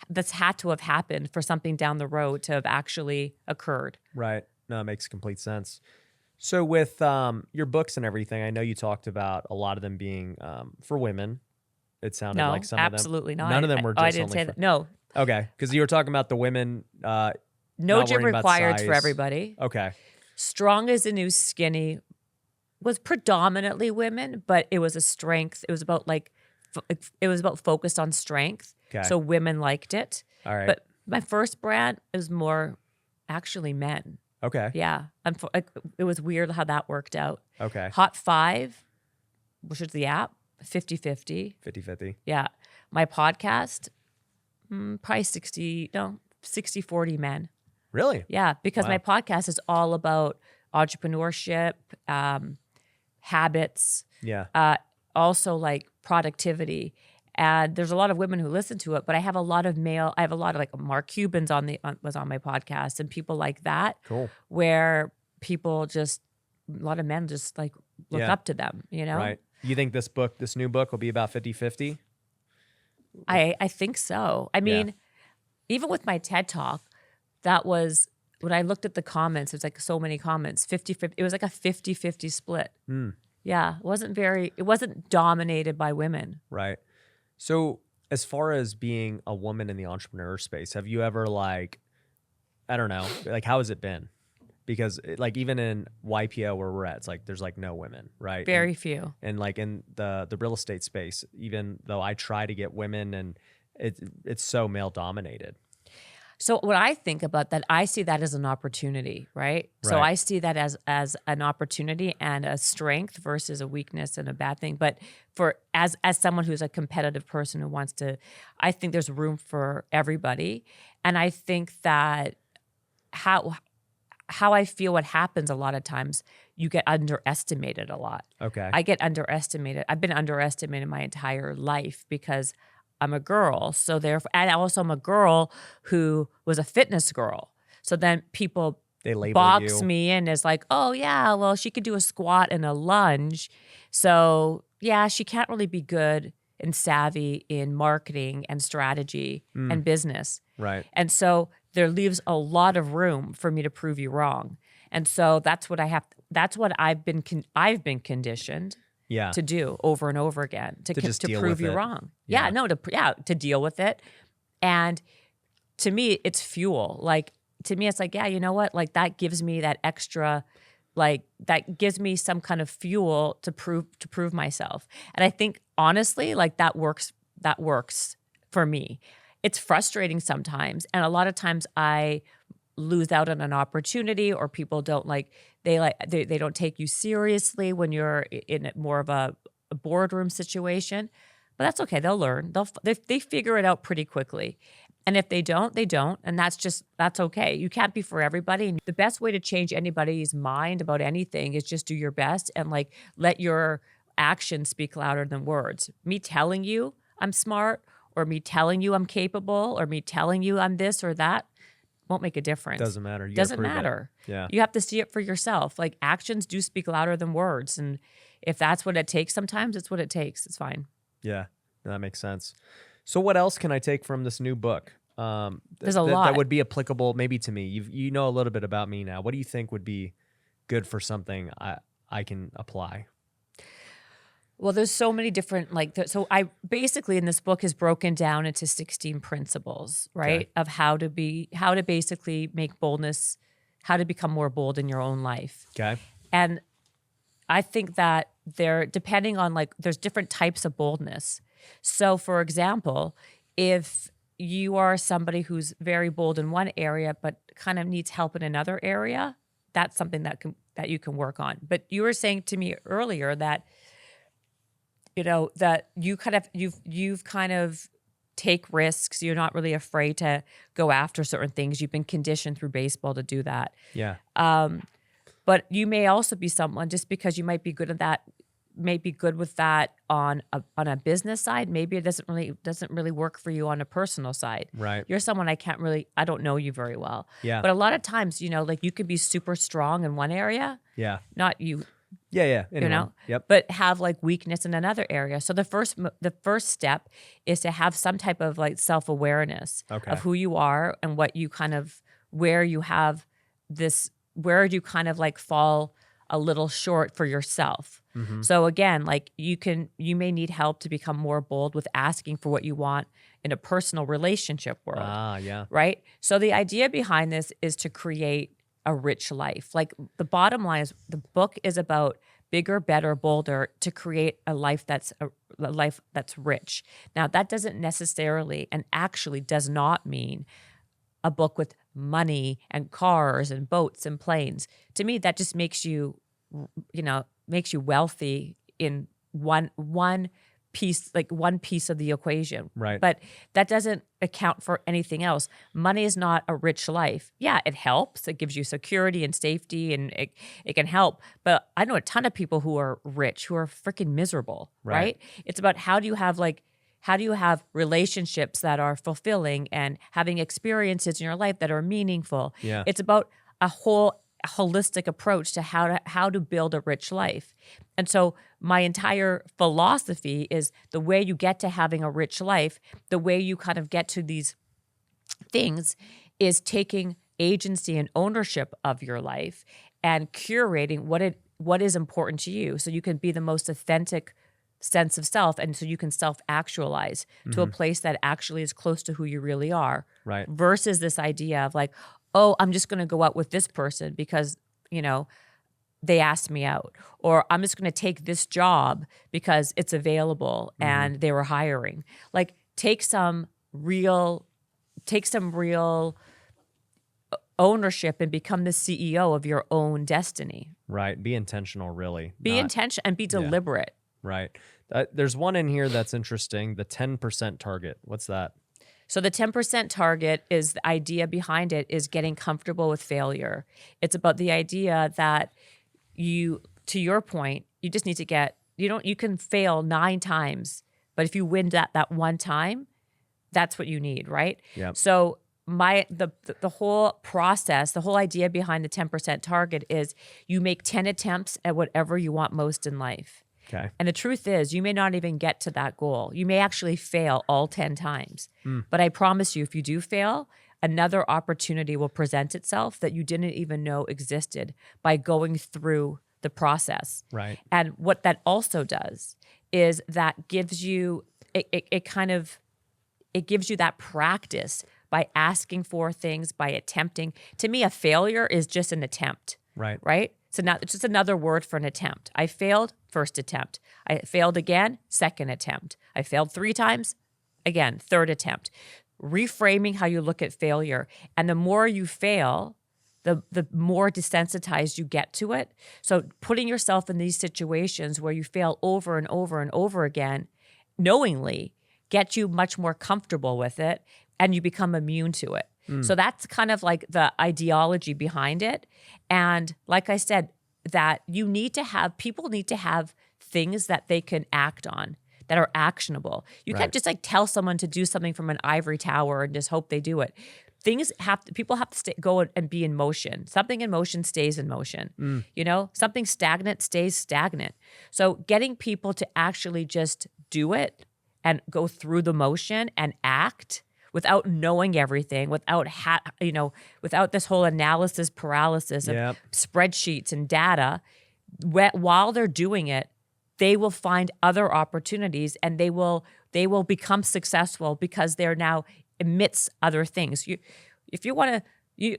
that's had to have happened for something down the road to have actually occurred. Right. No, it makes complete sense. So with your books and everything, I know you talked about a lot of them being for women. It sounded like some of them. Absolutely not. None of them were just I didn't only say for, that. No. Okay, because you were talking about the women. No not gym worrying about required for size. everybody. Okay. Strong as the New Skinny was predominantly women, but it was a strength. It was about focused on strength. Okay. So women liked it. All right. But my first brand is more actually men. Okay. Yeah. It was weird how that worked out. Okay. Hot 5, which is the app, 50-50. 50-50. Yeah. My podcast, probably 60-40 men. Really? Yeah, because Wow. my podcast is all about entrepreneurship, habits, Yeah. also like productivity. And there's a lot of women who listen to it, but I have a lot of like Mark Cuban's was on my podcast, and people like that. Cool. Where people a lot of men just like look Yeah. up to them, you know? Right. You think this new book will be about 50-50? I think so. I mean, even with my TED Talk, that was, when I looked at the comments, it was like so many comments, 50-50. It was like a 50-50 split. Yeah. It wasn't dominated by women. Right. So as far as being a woman in the entrepreneur space, have you ever I don't know, how has it been? Because even in YPO where we're at, it's like there's no women, right? Very few. And in the real estate space, even though I try to get women, and it's so male dominated. So when I think about that, I see that as an opportunity, right? So Right. I see that as an opportunity and a strength versus a weakness and a bad thing. But for as someone who's a competitive person who wants to, I think there's room for everybody. And I think that how I feel what happens a lot of times, you get underestimated a lot. Okay. I get underestimated. I've been underestimated my entire life because I'm a girl. So therefore, and also I'm a girl who was a fitness girl. So then people They label box you. me in as like, oh yeah, well, she could do a squat and a lunge. So yeah, she can't really be good and savvy in marketing and strategy and business. Right. And so there leaves a lot of room for me to prove you wrong. And so that's what I've been conditioned Yeah. to do over and over again to just deal prove with you it. wrong. Yeah. To deal with it. And to me, it's fuel. Like to me, it's like, yeah, you know what? Like that gives me that extra, like that gives me some kind of fuel to prove myself. And I think honestly, like that works for me. It's frustrating sometimes. And a lot of times I lose out on an opportunity, or people don't they don't take you seriously when you're in more of a boardroom situation. But that's okay. They'll learn. They figure it out pretty quickly. And if they don't, they don't. And that's okay. You can't be for everybody. And the best way to change anybody's mind about anything is just do your best and like let your actions speak louder than words. Me telling you I'm smart, or me telling you I'm capable, or me telling you I'm this or that won't make a difference. Doesn't matter. You gotta Doesn't prove it. matter. Yeah. You have to see it for yourself. Like actions do speak louder than words. And if that's what it takes, sometimes it's what it takes. It's fine. Yeah. That makes sense. So what else can I take from this new book? There's a that lot. would be applicable maybe to me. You know a little bit about me now. What do you think would be good for something I can apply? Well, there's so many different, so I basically in this book is broken down into 16 principles, right? Okay. Of how to basically make boldness, how to become more bold in your own life. Okay. And I think that depending on there's different types of boldness. So for example, if you are somebody who's very bold in one area, but kind of needs help in another area, that's something that you can work on. But you were saying to me earlier that, that you've kind of take risks. You're not really afraid to go after certain things. You've been conditioned through baseball to do that. Yeah. But you may also be someone, just because you might be good at that, may be good with that on a business side. Maybe it doesn't really work for you on a personal side. Right. You're someone I don't know you very well. Yeah. But a lot of times, you could be super strong in one area, Yeah. not you. Yeah. Anyone. Yep. But have weakness in another area. So the first step is to have some type of self-awareness Okay. of who you are and what you kind of, where you kind of fall a little short for yourself. Mm-hmm. So again, you may need help to become more bold with asking for what you want in a personal relationship world. Ah, yeah. Right? So the idea behind this is to create a rich life. The bottom line is the book is about bigger, better, bolder, to create a life that's rich. Now that doesn't necessarily and actually does not mean a book with money and cars and boats and planes. To me, that just makes you wealthy in one piece, one piece of the equation. Right. But that doesn't account for anything else. Money is not a rich life. Yeah, it helps. It gives you security and safety, and it can help. But I know a ton of people who are rich who are freaking miserable, right? It's about how do you have relationships that are fulfilling and having experiences in your life that are meaningful. Yeah. It's about a holistic approach to how to build a rich life. And so my entire philosophy is the way you get to having a rich life, the way you kind of get to these things is taking agency and ownership of your life and curating what is important to you so you can be the most authentic sense of self, and so you can self-actualize to a place that actually is close to who you really are. Right. Versus this idea of oh, I'm just going to go out with this person because, they asked me out, or I'm just going to take this job because it's available and they were hiring. Take some real ownership and become the CEO of your own destiny. Right. Be intentional, really. Be intentional and be deliberate. Right. There's one in here that's interesting, the 10% target. What's that? So the 10% target is the idea behind it is getting comfortable with failure. It's about the idea that you, to your point, you just need to get, you can fail 9 times, but if you win that one time, that's what you need, right? Yep. So the whole process, the whole idea behind the 10% target is you make 10 attempts at whatever you want most in life. Okay. And the truth is, you may not even get to that goal. You may actually fail all 10 times. But I promise you, if you do fail, another opportunity will present itself that you didn't even know existed by going through the process. Right. And what that also does is that gives you, it gives you that practice by asking for things, by attempting. To me, a failure is just an attempt. Right. Right? So now it's just another word for an attempt. I failed, first attempt. I failed again, second attempt. I failed 3 times, again, third attempt. Reframing how you look at failure. And the more you fail, the more desensitized you get to it. So putting yourself in these situations where you fail over and over and over again, knowingly, get you much more comfortable with it and you become immune to it. So that's kind of like the ideology behind it. And like I said, that people need to have things that they can act on that are actionable. You can't just like tell someone to do something from an ivory tower and just hope they do it. People have to go and be in motion. Something in motion stays in motion. Something stagnant stays stagnant. So getting people to actually just do it and go through the motion and act without knowing everything, without this whole analysis paralysis of spreadsheets and data, while they're doing it, they will find other opportunities and they will become successful because they're now amidst other things.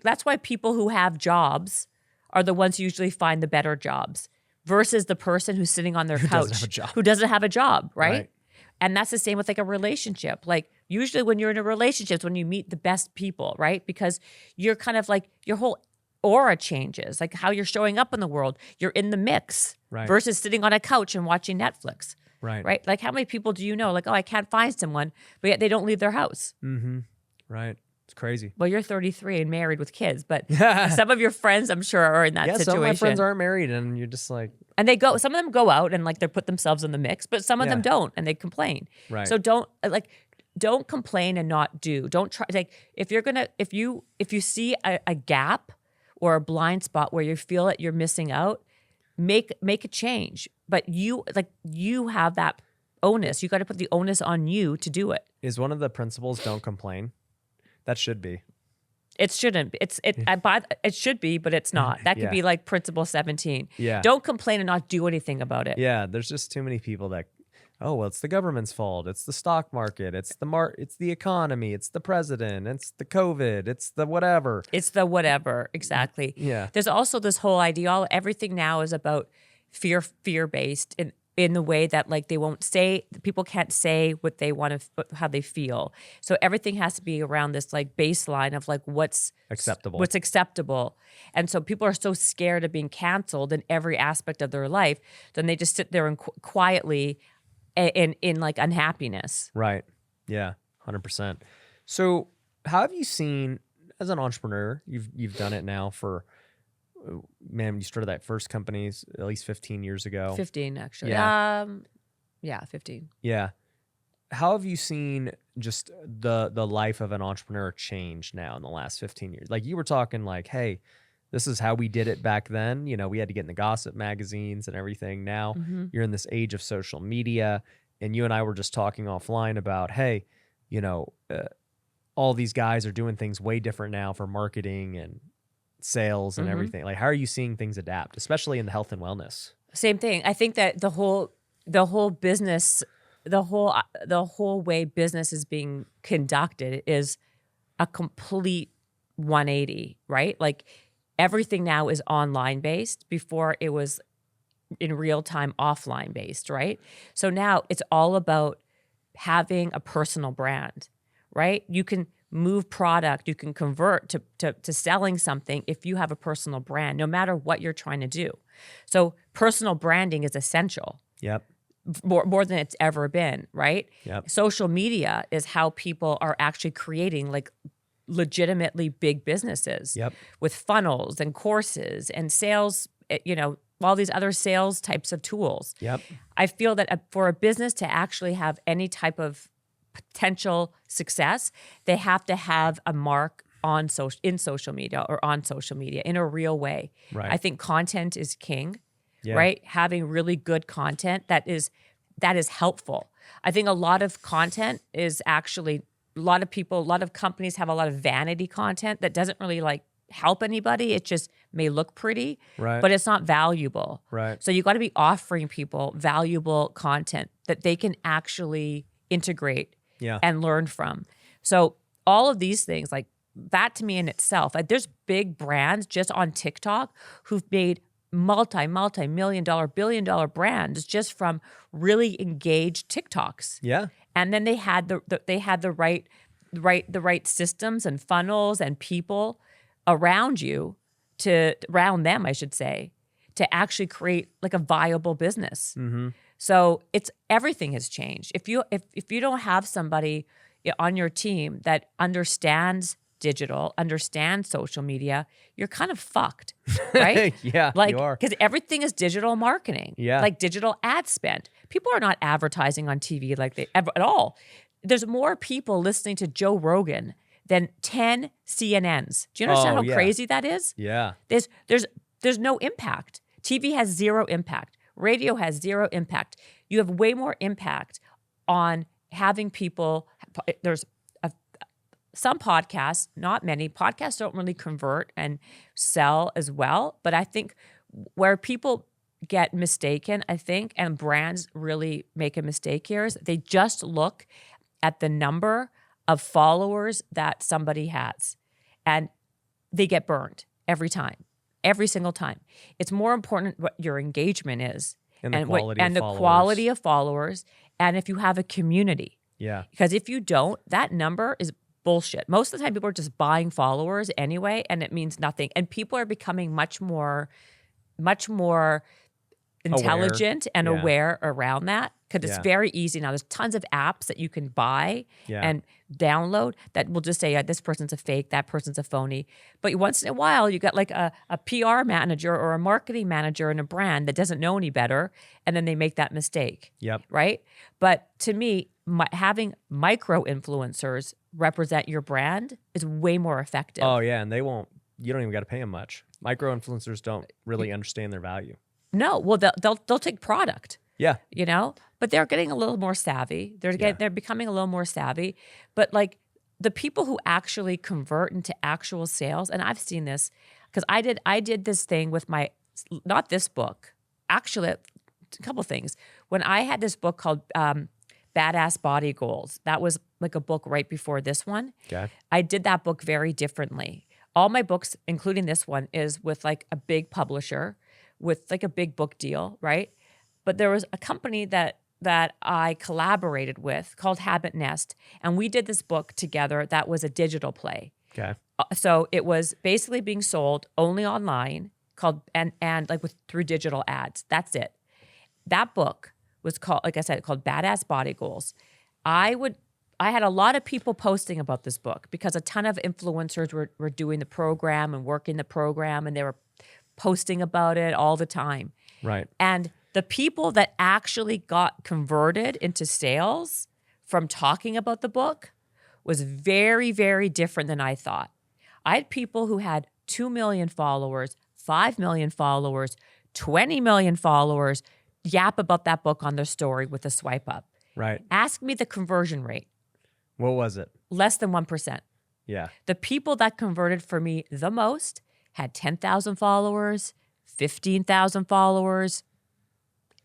That's why people who have jobs are the ones who usually find the better jobs versus the person who's sitting on their couch who doesn't have a job, right? And that's the same with like a relationship. Like usually when you're in a relationship, it's when you meet the best people, right? Because you're kind of like your whole aura changes, like how you're showing up in the world. You're in the mix versus sitting on a couch and watching Netflix. Right. Like how many people do you know? Like, oh, I can't find someone, but yet they don't leave their house. Right. It's crazy. Well, you're 33 and married with kids, but some of your friends, I'm sure, are in that situation. Some of my friends aren't married, and you're just like, and some of them go out and like they put themselves in the mix, but some of them don't, and they complain. Right. So don't complain and not do. Don't try. Like if you see a gap or a blind spot where you feel that you're missing out, make a change. But you have that onus. You got to put the onus on you to do it. Is one of the principles don't complain? That should be. It shouldn't be. It should be, but it's not. That could be like principle 17. Yeah. Don't complain and not do anything about it. Yeah. There's just too many people that, it's the government's fault. It's the stock market. It's the economy. It's the president. It's the COVID. It's the whatever. It's the whatever. Exactly. Yeah. There's also this whole idea. Everything now is about fear-based in the way that like people can't say what they want to, how they feel. So everything has to be around this like baseline of like what's acceptable. And so people are so scared of being canceled in every aspect of their life, then they just sit there and quietly in like unhappiness. Right. Yeah. 100%. So how have you seen as an entrepreneur, you've done it now for, man, you started that first company at least 15 years ago. 15 actually. Yeah. 15. Yeah. How have you seen just the life of an entrepreneur change now in the last 15 years? Like you were talking like, hey, this is how we did it back then. We had to get in the gossip magazines and everything. Now you're in this age of social media, and you and I were just talking offline about, hey, all these guys are doing things way different now for marketing and sales and everything. Like, how are you seeing things adapt, especially in the health and wellness? Same thing. I think that the whole business, the whole way business is being conducted is a complete 180, right? Like everything now is online based. Before it was in real time offline based, right? So now it's all about having a personal brand, right? You can move product, you can convert to selling something if you have a personal brand, no matter what you're trying to do. So personal branding is essential. Yep. More than it's ever been, right? Yep. Social media is how people are actually creating like legitimately big businesses Yep. with funnels and courses and sales, all these other sales types of tools. Yep. I feel that for a business to actually have any type of potential success, they have to have a mark in social media or on social media in a real way. Right. I think content is king, Yeah. right? Having really good content that is helpful. I think a lot of content is actually, a lot of companies have a lot of vanity content that doesn't really like help anybody. It just may look pretty, Right. but it's not valuable. Right. So you got to be offering people valuable content that they can actually integrate Yeah. and learn from. So all of these things, like that to me in itself, like there's big brands just on TikTok who've made multi-million dollar, billion-dollar brands just from really engaged TikToks. Yeah. And then they had the right systems and funnels and people around them, I should say, to actually create like a viable business. Mm-hmm. So everything has changed. If you don't have somebody on your team that understands digital, understands social media, you're kind of fucked, right? Yeah, like, you are. because everything is digital marketing. Yeah. Like digital ad spend. People are not advertising on TV like they ever at all. There's more people listening to Joe Rogan than 10 CNNs. Do you understand how crazy that is? Yeah. There's no impact. TV has zero impact. Radio has zero impact. You have way more impact on having people. There's some podcasts, not many. Podcasts don't really convert and sell as well. But I think where people get mistaken, and brands really make a mistake here, is they just look at the number of followers that somebody has, and they get burned every time. Every single time. It's more important what your engagement is And the quality of the followers. quality of followers, and if you have a community. Yeah. Because if you don't, that number is bullshit. Most of the time people are just buying followers anyway, and it means nothing. And people are becoming much more intelligent and Yeah. aware around that, because it's Yeah. very easy now. There's tons of apps that you can buy Yeah. and download that will just say, this person's a fake, that person's a phony. But once in a while, you got like a PR manager or a marketing manager in a brand that doesn't know any better, and then they make that mistake. Yep. Right? But to me, having micro influencers represent your brand is way more effective. Oh yeah, and you don't even got to pay them much. Micro influencers don't really understand their value. No, well, they'll take product. Yeah. But they're getting a little more savvy. They're becoming a little more savvy. But like the people who actually convert into actual sales, and I've seen this because I did this thing with not this book, actually a couple things. When I had this book called Badass Body Goals, that was like a book right before this one. Okay. I did that book very differently. All my books, including this one, is with like a big publisher with like a big book deal, right? But there was a company that I collaborated with called Habit Nest, and we did this book together that was a digital play. Okay. So it was basically being sold only online, and like through digital ads. That's it. That book was called, like I said, called Badass Body Goals. I had a lot of people posting about this book because a ton of influencers were doing the program and working the program, and they were posting about it all the time. Right. And the people that actually got converted into sales from talking about the book was very, very different than I thought. I had people who had 2 million followers, 5 million followers, 20 million followers yap about that book on their story with a swipe up. Right. Ask me the conversion rate. What was it? Less than 1%. Yeah. The people that converted for me the most had 10,000 followers, 15,000 followers,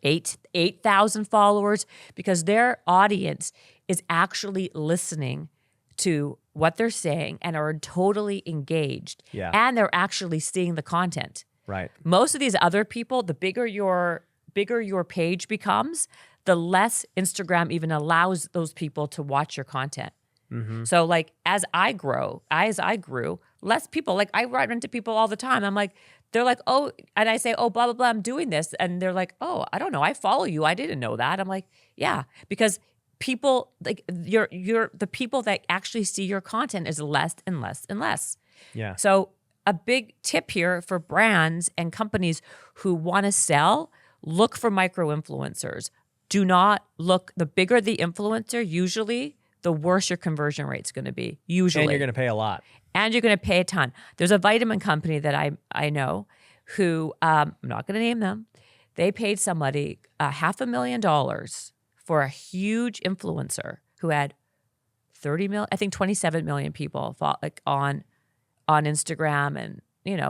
8,000 followers, because their audience is actually listening to what they're saying and are totally engaged. Yeah. And they're actually seeing the content. Right. Most of these other people, the bigger your page becomes, the less Instagram even allows those people to watch your content. So like as I grew, less people, like I run into people all the time. I'm like, they're like, oh, and I say, oh, blah, blah, blah, I'm doing this. And they're like, oh, I don't know. I follow you. I didn't know that. I'm like, yeah, because people like you're the people that actually see your content is less and less and less. Yeah. So a big tip here for brands and companies who want to sell, look for micro influencers. Do not look, the bigger the influencer, usually the worse your conversion rate's going to be. Usually. And you're going to pay a lot. And you're going to pay a ton. There's a vitamin company that I know who, I'm not going to name them. They paid somebody $500,000 for a huge influencer who had 27 million people like on Instagram and,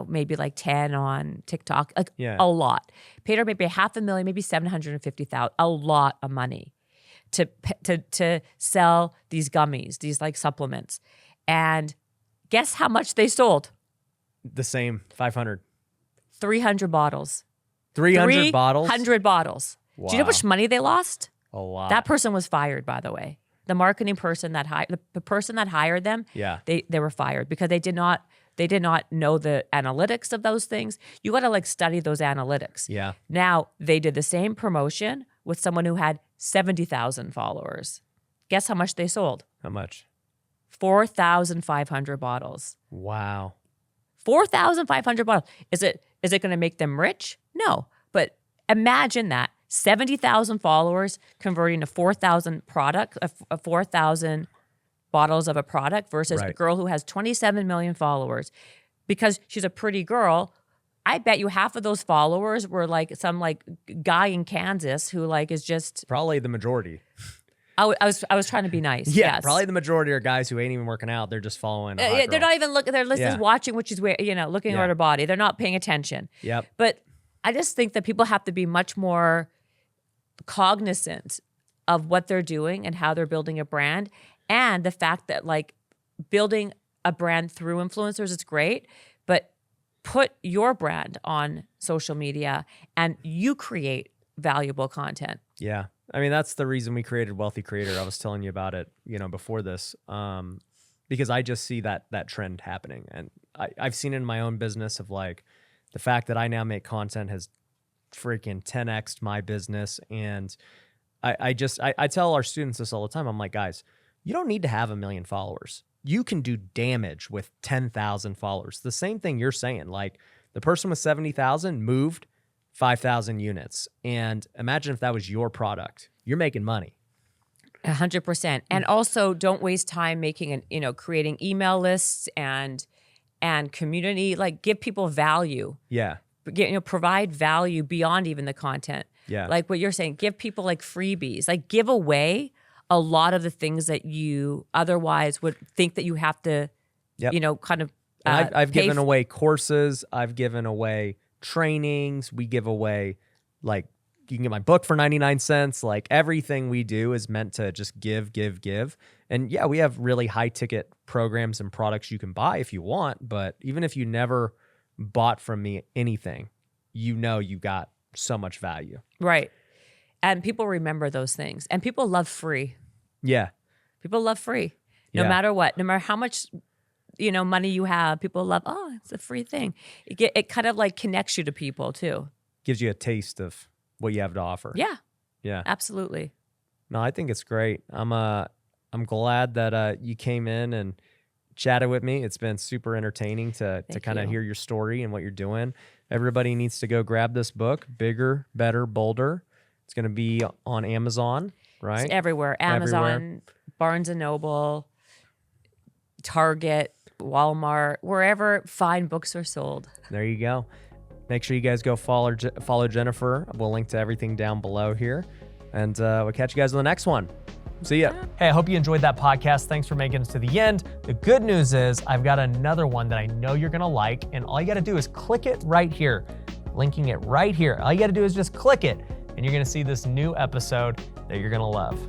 maybe like 10 on TikTok, like a lot. Paid her maybe $500,000, maybe $750,000, a lot of money to sell these gummies, these like supplements. And guess how much they sold? The same, 500. 300 bottles. 300 bottles? 300 bottles. Wow. Do you know how much money they lost? A lot. That person was fired, by the way. The marketing person that hired the person that hired them, they were fired because they did not know the analytics of those things. You got to like study those analytics. Yeah. Now they did the same promotion with someone who had 70,000 followers. Guess how much they sold? How much? 4,500 bottles. Wow. 4,500 bottles. Is it going to make them rich? No. But imagine that. 70,000 followers converting to 4,000 bottles of a product versus a girl who has 27 million followers. Because she's a pretty girl, I bet you half of those followers were like some like guy in Kansas who like is just probably the majority. I was trying to be nice. Yeah, yes. Probably the majority are guys who ain't even working out. They're just following. They're not even looking. They're listening, watching what she's wearing. Looking at her body. They're not paying attention. Yep. But I just think that people have to be much more cognizant of what they're doing and how they're building a brand, and the fact that like building a brand through influencers is great, but put your brand on social media and you create valuable content. Yeah. I mean, that's the reason we created Wealthy Creator. I was telling you about it, before this, because I just see that trend happening. And I've seen it in my own business of like the fact that I now make content has freaking 10x'd my business. And I tell our students this all the time. I'm like, guys, you don't need to have 1 million followers. You can do damage with 10,000 followers. The same thing you're saying, like the person with 70,000 moved 5,000 units. And imagine if that was your product. You're making money. 100%. And also don't waste time creating email lists and community, like give people value. Yeah. Provide value beyond even the content. Yeah. Like what you're saying, give people like freebies, like give away a lot of the things that you otherwise would think that you have to, kind of I've given away courses. I've given away trainings. We give away, like, you can get my book for 99 cents. Like, everything we do is meant to just give. And yeah, we have really high ticket programs and products you can buy if you want. But even if you never bought from me anything, you got so much value. Right. And people remember those things. And people love free. Yeah. People love free. No matter what, no matter how much money you have, people love, it's a free thing. It kind of like connects you to people too. Gives you a taste of what you have to offer. Yeah. Yeah. Absolutely. No, I think it's great. I'm glad that you came in and chatted with me. It's been super entertaining to kind of hear your story and what you're doing. Everybody needs to go grab this book, Bigger, Better, Bolder. It's going to be on Amazon, right? It's everywhere. Amazon, everywhere. Barnes & Noble, Target, Walmart, wherever fine books are sold. There you go. Make sure you guys go follow Jennifer. We'll link to everything down below here. And we'll catch you guys on the next one. See ya. Hey, I hope you enjoyed that podcast. Thanks for making it to the end. The good news is I've got another one that I know you're going to like. And all you got to do is click it right here. Linking it right here. All you got to do is just click it. And you're going to see this new episode that you're going to love.